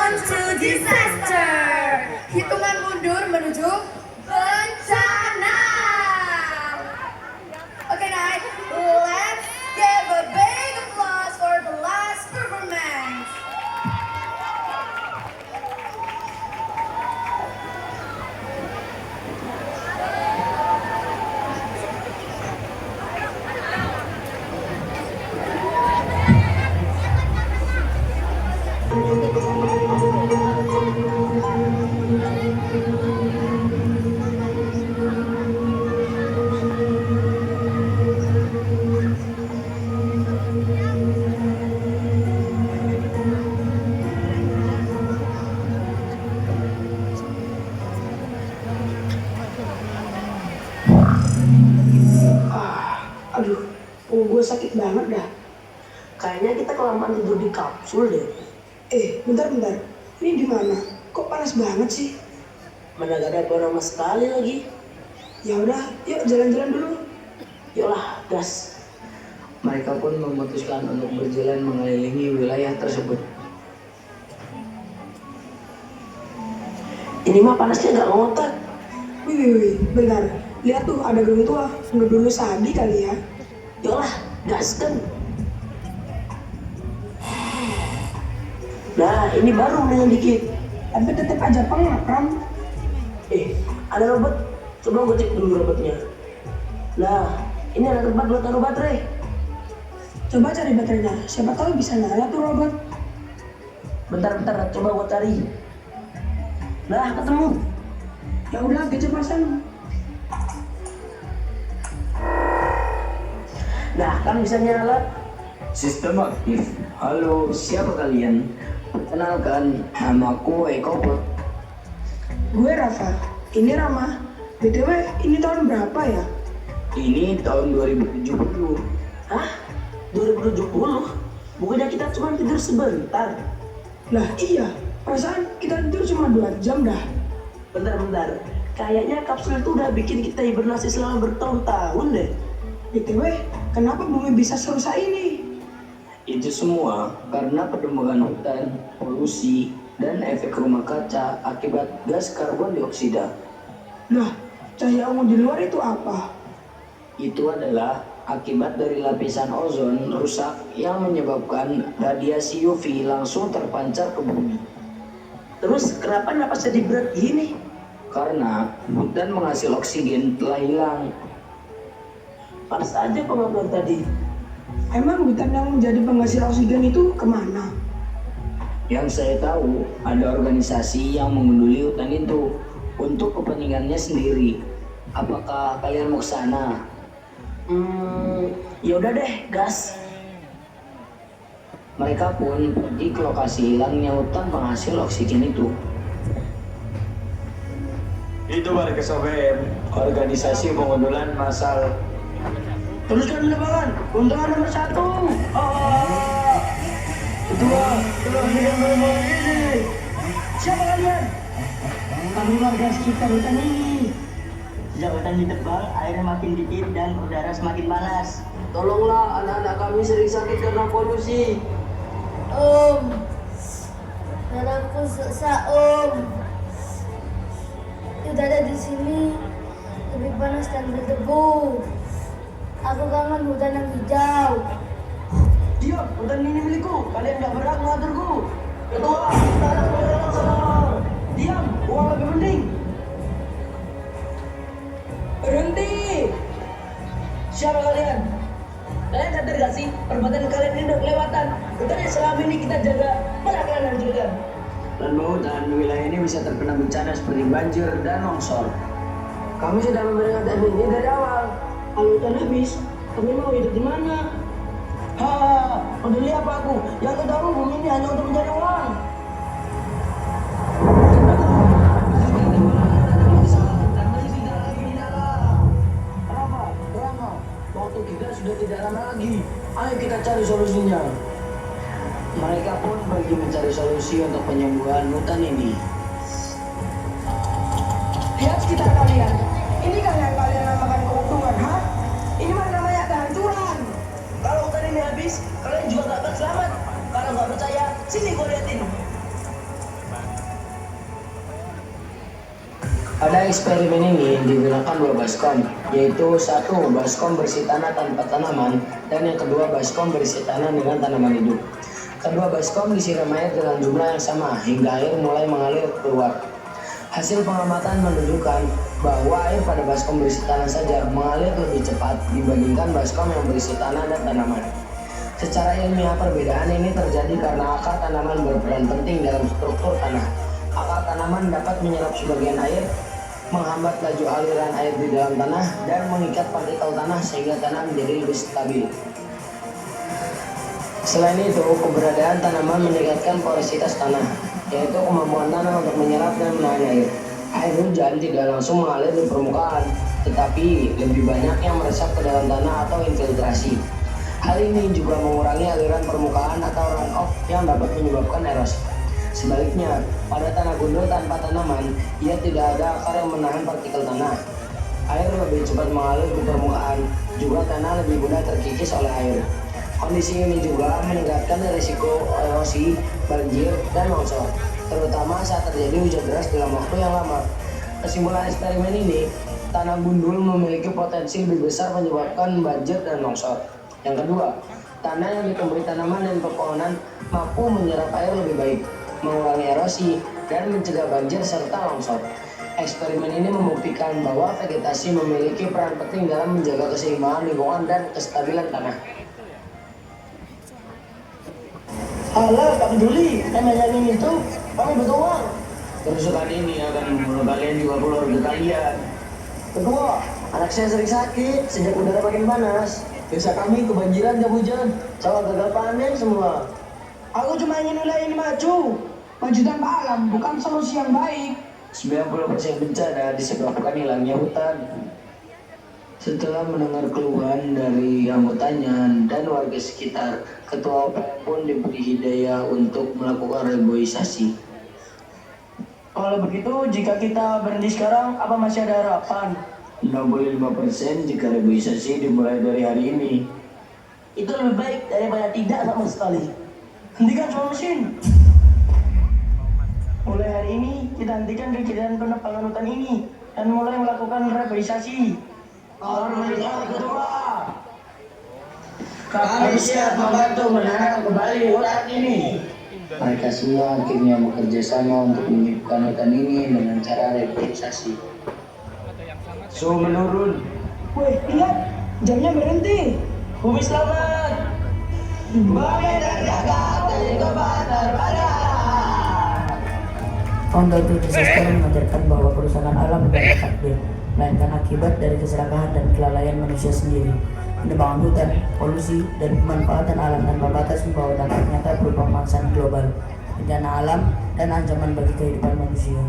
Welcome to disaster. Hitungan mundur menuju bencana. Okay guys, let's give a big applause for the last performance. Aduh, gue sakit banget dah. Kayaknya kita kelamaan tidur di kapsul deh. Bentar. Ini di mana? Kok panas banget sih? Mana gak ada orang sama sekali lagi. Ya udah, yuk jalan-jalan dulu. Yolah, gas. Mereka pun memutuskan untuk berjalan mengelilingi wilayah tersebut. Ini mah panasnya gak ngotak. Wih, bentar. Lihat tuh, ada gedung tua. Nggak dulu Sabi kali ya. Yolah, gaskan. Nah, ini baru dengan dikit. Tapi tetap aja pengap, Ram. Ada robot. Coba gue cek dulu robotnya. Nah, ini ada tempat buat taruh baterai. Coba cari baterainya. Siapa tahu bisa nyala tuh robot. Bentar, coba gue cari. Nah, ketemu. Ya udah, gadget pasang. Nah, kan bisa nyala. Sistem aktif. Halo, siapa kalian? Perkenalkan, namaku Eko. Gue Rafa. Ini Rama. BTW, ini tahun berapa ya? Ini tahun 2070. Hah? 2070? Bukannya kita cuma tidur sebentar? Lah iya, perasaan kita tidur cuma 2 jam dah. Bentar. Kayaknya kapsul itu udah bikin kita hibernasi selama bertahun-tahun deh. BTW, kenapa bumi bisa serusak ini? Itu semua karena perkembangan hutan, polusi, dan efek rumah kaca akibat gas karbon dioksida. Lah, cahaya ungu di luar itu apa? Itu adalah akibat dari lapisan ozon rusak yang menyebabkan radiasi UV langsung terpancar ke bumi. Terus kenapa napas jadi berat gini? Karena hutan menghasil oksigen telah hilang. Panas aja pengabar tadi. Emang hutan yang menjadi penghasil oksigen itu kemana? Yang saya tahu, ada organisasi yang menggunduli hutan itu untuk kepentingannya sendiri. Apakah kalian mau ke sana? Ya udah deh, gas. Mereka pun pergi ke lokasi hilangnya hutan penghasil oksigen itu. Itu warga Sober, organisasi pengundulan massal. Teruskan penerbangan, keuntungan nomor 1. Kedua, yang berbeda ini. Siapa kalian? Kami warga sekitar hutan ini. Sejak hutan ditebang, airnya makin dikit dan udara semakin panas. Tolonglah, anak-anak kami sering sakit karena polusi. Darahku sesak, udara di sini lebih panas dan berdebu. Aku kangen hutan yang hijau. Diam, hutan ini milikku. Kalian gak berhak mengaturku. Ketua, tanah kebenaran sama. Diam, uang lebih penting. Berhenti. Siapa kalian? Kalian sadar gak sih, perbuatan kalian ini udah kelewatan. Hutan yang selama ini kita jaga, mana kalian hancurkan? Tanpa hutan, wilayah ini bisa terkena bencana seperti banjir dan longsor. Kami sudah memperingatkan ini dari awal. Kalau hutan habis, kami mau hidup di mana? Peduli apa aku? Yang aku tahu bumi ini hanya untuk mencari uang. Kenapa? Waktu kita sudah tidak lama lagi. Ayo kita cari solusinya. Mereka pun pergi mencari solusi untuk penyembuhan hutan ini. Lihat sekitar kalian. Ini kan yang kalian namakan keuntungan, hah? Ini mah namanya kehancuran. Kalau hutan ini habis, kalian juga gak akan selamat. Kalau nggak percaya, sini gue liatin. Pada eksperimen ini digunakan dua baskom, yaitu satu baskom berisi tanah tanpa tanaman, dan yang kedua baskom berisi tanah dengan tanaman hidup. Kedua baskom disiram air dengan jumlah yang sama hingga air mulai mengalir keluar. Hasil pengamatan menunjukkan bahwa air pada baskom berisi tanah saja mengalir lebih cepat dibandingkan baskom yang berisi tanah dan tanaman. Secara ilmiah perbedaan ini terjadi karena akar tanaman berperan penting dalam struktur tanah. Akar tanaman dapat menyerap sebagian air, menghambat laju aliran air di dalam tanah, dan mengikat partikel tanah sehingga tanah menjadi lebih stabil. Selain itu, keberadaan tanaman meningkatkan porositas tanah, yaitu kemampuan tanah untuk menyerap dan menahan air. Air hujan tidak langsung mengalir di permukaan, tetapi lebih banyak yang meresap ke dalam tanah atau infiltrasi. Hal ini juga mengurangi aliran permukaan atau runoff yang dapat menyebabkan erosi. Sebaliknya, pada tanah gundul tanpa tanaman, ia tidak ada akar yang menahan partikel tanah. Air lebih cepat mengalir di permukaan, juga tanah lebih mudah terkikis oleh air. Kondisi ini juga meningkatkan risiko erosi, banjir, dan longsor, terutama saat terjadi hujan deras dalam waktu yang lama. Kesimpulan eksperimen ini, tanah gundul memiliki potensi lebih besar menyebabkan banjir dan longsor. Yang kedua, tanah yang ditumbuhi tanaman dan pepohonan mampu menyerap air lebih baik, mengurangi erosi, dan mencegah banjir serta longsor. Eksperimen ini membuktikan bahwa vegetasi memiliki peran penting dalam menjaga keseimbangan lingkungan dan kestabilan tanah. Alah, tak peduli, yang itu, kami butuh uang. Kerusakan ini akan membunuh kalian juga keluarga kalian. Kedua, anak saya sering sakit sejak udara makin panas. Desa kami kebanjiran dan hujan. Sawah gagal panen semua. Aku cuma ingin wilayah ini maju. Maju tanpa alam bukan solusi yang baik. 90% bencana disebabkan hilangnya hutan. Setelah mendengar keluhan dari anggotanya dan warga sekitar, Ketua OPM pun diberi hidayah untuk melakukan reboisasi. Kalau begitu, jika kita berhenti sekarang, apa masih ada harapan? 65% jika reboisasi dimulai dari hari ini. Itu lebih baik daripada tidak sama sekali. Hentikan semua mesin. Mulai hari ini, kita hentikan kegiatan penebangan hutan ini dan mulai melakukan reboisasi. Hormat Ketua, kami siap membantu menanam kembali hutan ini. Mereka semua akhirnya bekerja sama untuk menghidupkan hutan ini dengan cara reboisasi. Suhu menurun. Woi, lihat, jamnya berhenti. Bumi selamat. Bumi terjaga dari korban terbaik. Countdown to Disaster mengajarkan bahwa kerusakan alam bukan takdir, melainkan akibat dari keserakahan dan kelalaian manusia sendiri. Penebangan hutan, polusi, dan pemanfaatan alam tanpa batas membawa dampak nyata berupa pemanasan global, bencana alam, dan ancaman bagi kehidupan manusia.